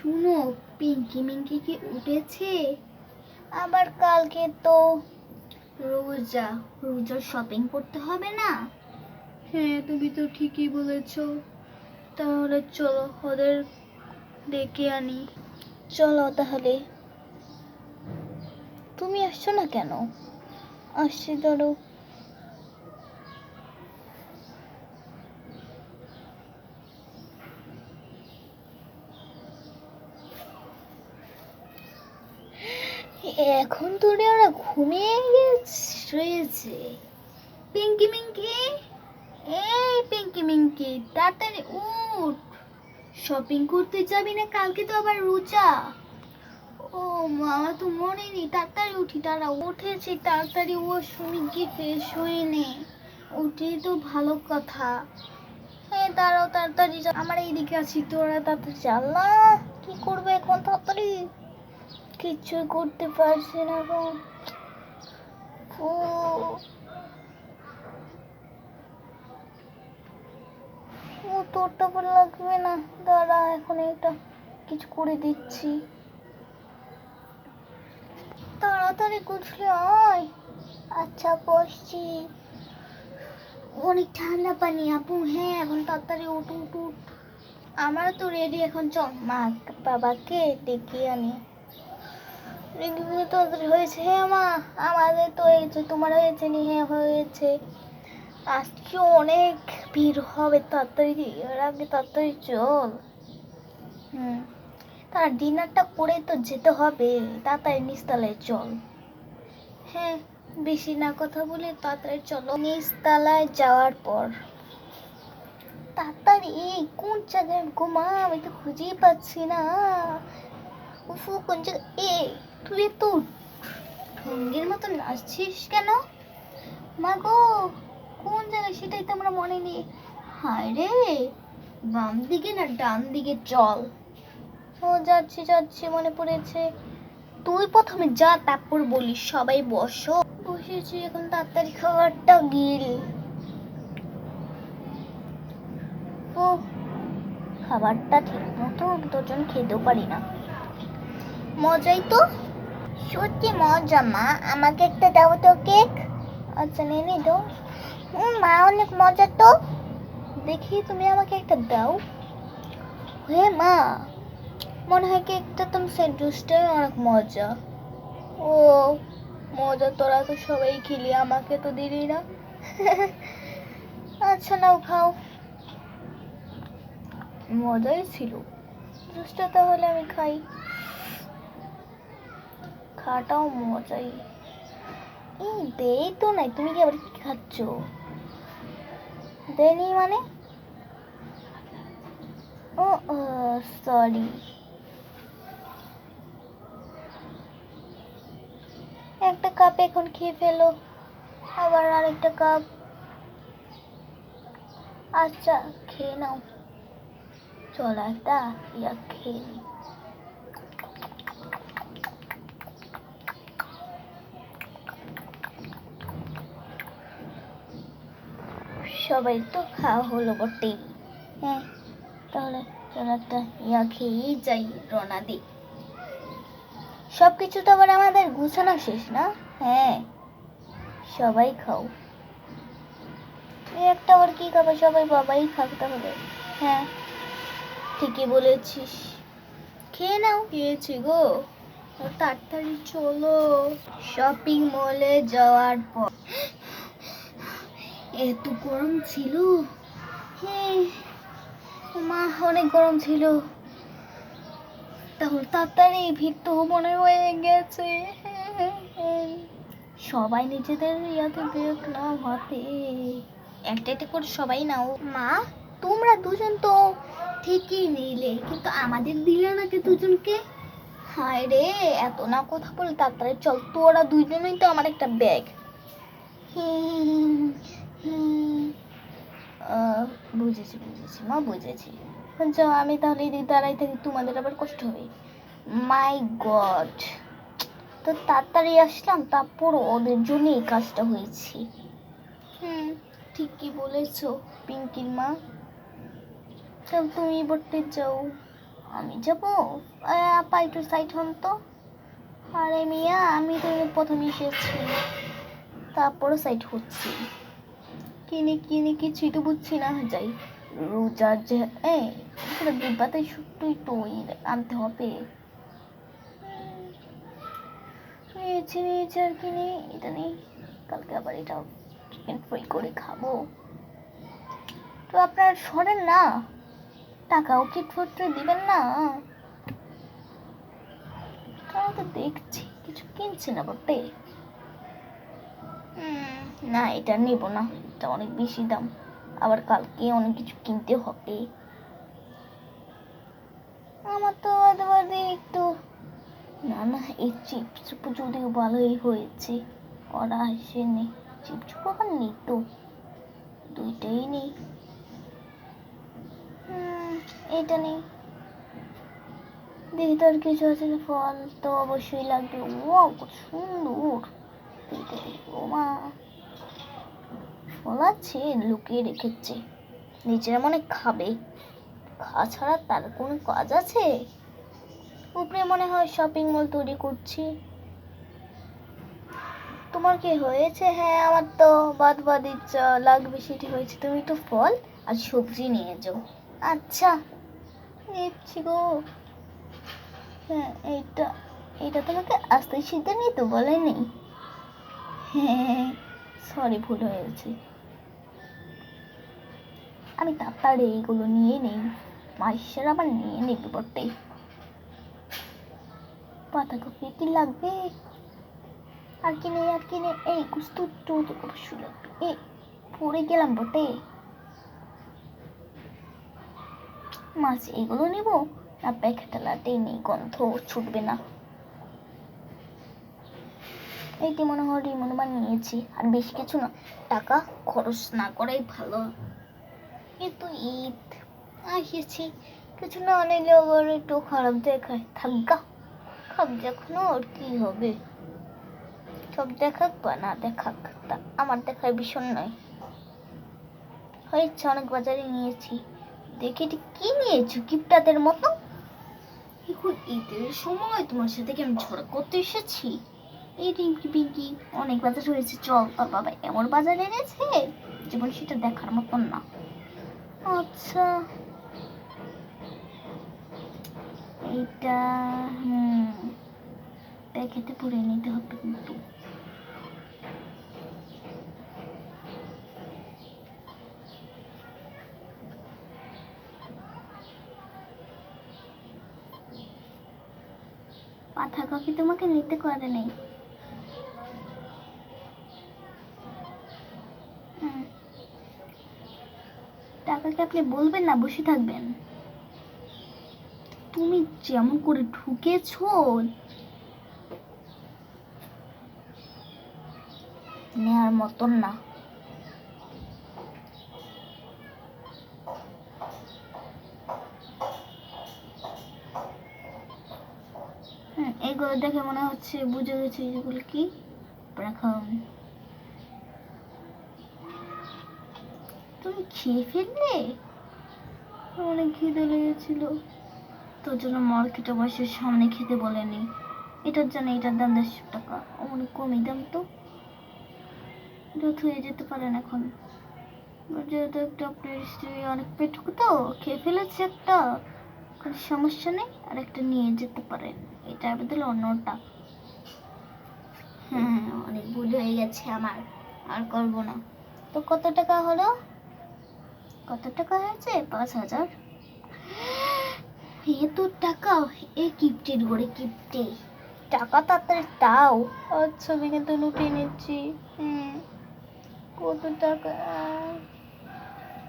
শুনো, পিঙ্কি মিঙ্কি কি উঠেছে? আবার কালকে তো রোজার শপিং করতে হবে না? হ্যাঁ, তুমি তো ঠিকই বলেছ। তাহলে চলো ওদের ডেকে আনি। চলো তাহলে। তুমি আসছো না কেন? আসছি, ধরো। এখন তোরে ওরা ঘুমিয়ে শুয়েছে। পিঙ্কি মিঙ্কি, এই পিঙ্কি মিঙ্কি, তাড়াতাড়ি উঠ। শপিং করতে যাবি না? কালকে তো আবার রোজা। ও মা, আমার তো মনে নেই। তাড়াতাড়ি উঠি, তারা উঠেছি, তাড়াতাড়ি ও শুনি কি ফ্রেশ হয়ে নে। উঠে তো ভালো কথা। হ্যাঁ দাঁড়াও, তাড়াতাড়ি আমার এইদিকে আছি, তোরা তাড়াতাড়ি চাল না। কি করবে এখন? তাড়াতাড়ি। কিচ্ছুই করতে পারছি না এখন। ও তোরটা ভালো লাগবে না, দাঁড়া এখন এটা কিছু করে দিচ্ছি। তাড়াতাড়ি গুছলে আয়। আচ্ছা বসছি। অনেক ঠান্ডা পানি আপু। হ্যাঁ এখন তাড়াতাড়ি উঠ উঠ উঠ। আমার তো রেডি, এখন চল মা বাবাকে ডেকে আনি। তাড়াতাড়ি হয়েছে? হ্যাঁ মা, আমাদের তো হয়েছে, তোমার হয়েছে নি? হ্যাঁ হয়েছে। আজকে অনেক ভিড় হবে, তাড়াতাড়ি এর আগে তাড়াতাড়ি চল। তার ডিনারটা করে তো যেতে হবে, তাড়াতাড়ি নিচতলায় চল। হ্যাঁ, বেশি না কথা বলে তাড়াতাড়ি চলো। নিচতলায় যাওয়ার পর তাড়াতাড়ি কোন জায়গায় ঘুমা, আমি তো খুঁজেই পাচ্ছি না। উফু, কোন জায়গায়? তুই তো ঢঙ্গের মতো নাচছিস কেন? মা গো, কোন জায়গায় সেটাই তো আমরা মনে নেই। হায় রে, বাম দিকে না ডান দিকে চল। ও যাচ্ছি যাচ্ছি, মনে পড়েছে। তুই প্রথমে যা, তারপর বলিস সবাই বসো। বসেছি, এখন তাড়াতাড়ি খাবারটা গিল। ও, খাবারটা ঠিক মতো দুজন খেতেও পারি না। মজাই তো, সত্যি মজা। মা আমাকে একটা দাও তো কেক। আচ্ছা নে দাও। মা অনেক মজা তো। দেখি তুমি আমাকে একটা দাও। হে মা, মনে হয় কেকটা তুমি সেন্টুসটাই অনেক মজা। ও মজা, তোরা তো সবাই খেলি, আমাকে তো দিলি না। আচ্ছা নাও খাও, মজাই ছিল জুসটা। তাহলে আমি খাই। খাটাও মজাই। এই দেই তো নাই, তুমি কি আবার কি খাচ্ছ? দেয়নি মানে? ও সরি। একটা কাপ এখন খেয়ে ফেলো, আবার আরেকটা কাপ। আচ্ছা খেয়ে নাও। চল একটা খেয়ে নি। সবাই তো খাওয়া হলো বটেই। হ্যাঁ তাহলে চল একটা খেয়েই যাই, রওনা দিই। সবকিছু তো আবার আমাদের গুছানো শেষ না? হ্যাঁ সবাই খাও। একটা আবার কি খাবে? সবাই বাবাই খাক তাহলে। হ্যাঁ ঠিকই বলেছিস, খেয়ে নাও। খেয়েছি গো, তাড়াতাড়ি চলো। শপিং মলে যাওয়ার পর এত গরম ছিল। হ্যাঁ মা, অনেক গরম ছিল। তাহলে তাড়াতাড়ি, ভিড় তো মনে হয়ে গেছে। সবাই নিজেদের ইয়াতে ব্রেক নাও হাতে, একটা একটা করে সবাই নাও। মা তোমরা দুজন তো ঠিকই নিলে, কিন্তু আমাদের দিলে না কে দুজনকে? হায় রে, এত না কথা বলে তাড়াতাড়ি চল। তোরা দুজনেই তো আমার একটা ব্যাগ। বুঝেছি বুঝেছি মা, বুঝেছি। যাও, আমি তাহলে এদিকে দাঁড়াই থাকি, তোমাদের আবার কষ্ট হবে। মাই গড, তো তাড়াতাড়ি আসলাম, তারপর ওদের জন্য এই কাজটা হয়েছে। ঠিকই বলেছো পিঙ্কির মা। চল তুমি বলতে যাও। আমি যাবো? আপা একটু সাইড হন তো। আরে মিয়া, আমি তো প্রথমে এসেছি, তারপরে সাইড হচ্ছি। কিনে কিনে কিছুই তো বুঝছি না। যাই রোজার যে ডিব্বাতে শুধুই তো আনতে হবে। নিয়েছি আর কি নেই, এটা নেই। কালকে আবার এটা চিকেন ফ্রাই করে খাবো। তো আপনার সরেন না, টাকাও কি ফুটতে দিবেন না? তাহলে তো দেখছি কিছু কিনছি না বটে। না, এটা নেব না, এটা অনেক বেশি দাম, আবার কালকে অনেক কিছু কিনতে হবে। আমার তো বাদে একটু না না, এই চিপস যদিও ভালোই হয়েছে, ওরা আসেনি। চিপস আবার নেই তো, দুইটাই নেই। এটা নেই, দেখি তো আর কিছু আছে। ফল তো অবশ্যই লাগবে। ও কত সুন্দর, ও মা, ফল আছে লুকিয়ে রেখেছে, নিজেরা মনে খাবে, খাওয়া ছাড়া তার কোনো কাজ আছে? উপরে মনে হয় শপিং মল তৈরি করছি। তোমার কি হয়েছে? হ্যাঁ, আমার তো বাদ ইচ্ছা লাগবে সেটি হয়েছে। তুমি তো ফল আর সবজি নিয়ে যাও। আচ্ছা, নিচ্ছি গো। হ্যাঁ, এইটা তোমাকে আস্তে সিদ্ধে নিতে বলেনি? হ্যাঁ, সরি, ভুল হয়েছে। আমি তাড়াতাড়ি এইগুলো নিয়ে নেই, মাইশের আবার নিয়ে নেবে বটে। পাতাকপি কি লাগবে? আর কি নেই, আর কি নেই? এই কুস্তু তো অবশ্যই লাগবে। এই পড়ে গেলাম বটে। মাছ এগুলো নিব না? প্যাকেটটা লাটেই নেই, গন্ধ ছুটবে না। এইটি মনে হয় রিমনবার নিয়েছি, আর বেশি কিছু না, টাকা খরচ না করাই ভালো। কিন্তু ঈদ আসিয়েছি, কিছু না নিলে আবার একটু খারাপ দেখায়। থাকা খাক যখন, আর কি হবে, সব দেখাক বা না দেখাক, তা আমার দেখার বিষয় নয়। হয়েছে, অনেক বাজারে নিয়েছি। দেখে এটি কি নিয়েছো কিপটাদের মতো? এখন ঈদের সময় তোমার সাথে কি আমি ঝগড়া করতে এসেছি? এই রিঙ্কি পিঙ্কি, অনেক বাজার হয়েছে, চল। তোর বাবা এমন বাজার এনেছে জীবন সেটা দেখার মতন না। আচ্ছা, এইটা প্যাকেটে পুরে নিতে হবে কিন্তু। পাতাকপি তোমাকে নিতে করে নেই। টাকাকে আপনি বলবেন না, বসে থাকবেন? তুমি যেমন করে ঢুকেছো, নেওয়ার মতন না। এগুলো দেখে মনে হচ্ছে বুঝে গেছি এগুলো কি। এখন তুমি খেয়ে ফেললে? অনেক খিদে লেগেছিল, তোর জন্য মার্কেটে বসে সামনে খেতে বলেনি। এটার জন্য এটার দাম 150 টাকা, অনেক কমই দাম তো। এটা থুয়ে যেতে পারেন এখন, যেহেতু একটা আপনার স্ত্রী অনেক পেটুক তো খেয়ে ফেলেছে একটা, কোনো সমস্যা নেই, আর একটা নিয়ে যেতে পারেন, এটার বদলে অন্যটা। হ্যাঁ, অনেক ভুল হয়ে গেছে আমার, আর করবো না। তো কত টাকা হলো? কত টাকা হয়েছে? 5,000। এত টাকা? এ কিপটের ঘরে কিপটে, টাকা তাড়াতাড়ি দাও। আচ্ছা, ভেঙে তো লুটিয়ে নিচ্ছি। কত টাকা?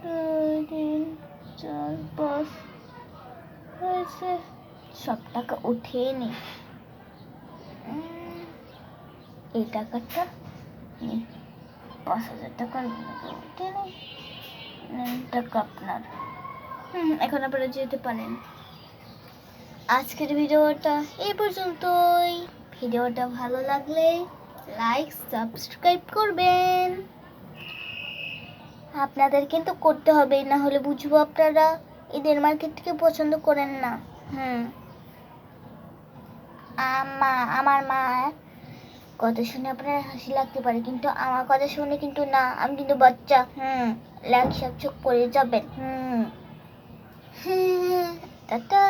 2, 3, 4, 5 হয়েছে। সব টাকা উঠিয়ে নি, এই টাকাটা 5,000 টাকা উঠে নেই। টাকা আপনার। এখন আপনারা যেতে পারেন। আজকের ভিডিওটা এই পর্যন্তই। ভিডিওটা ভালো লাগলে লাইক সাবস্ক্রাইব করবেন। আপনাদের কিন্তু করতে হবে, না হলে বুঝবো আপনারা ঈদের মার্কেটকে পছন্দ করেন না। আমার মা কথা শুনে আপনার হাসি লাগতে পারে, কিন্তু আমার কথা শুনে কিন্তু না, আমি কিন্তু বাচ্চা। লাগ সব চোখ পড়ে যাবেন। টাটা।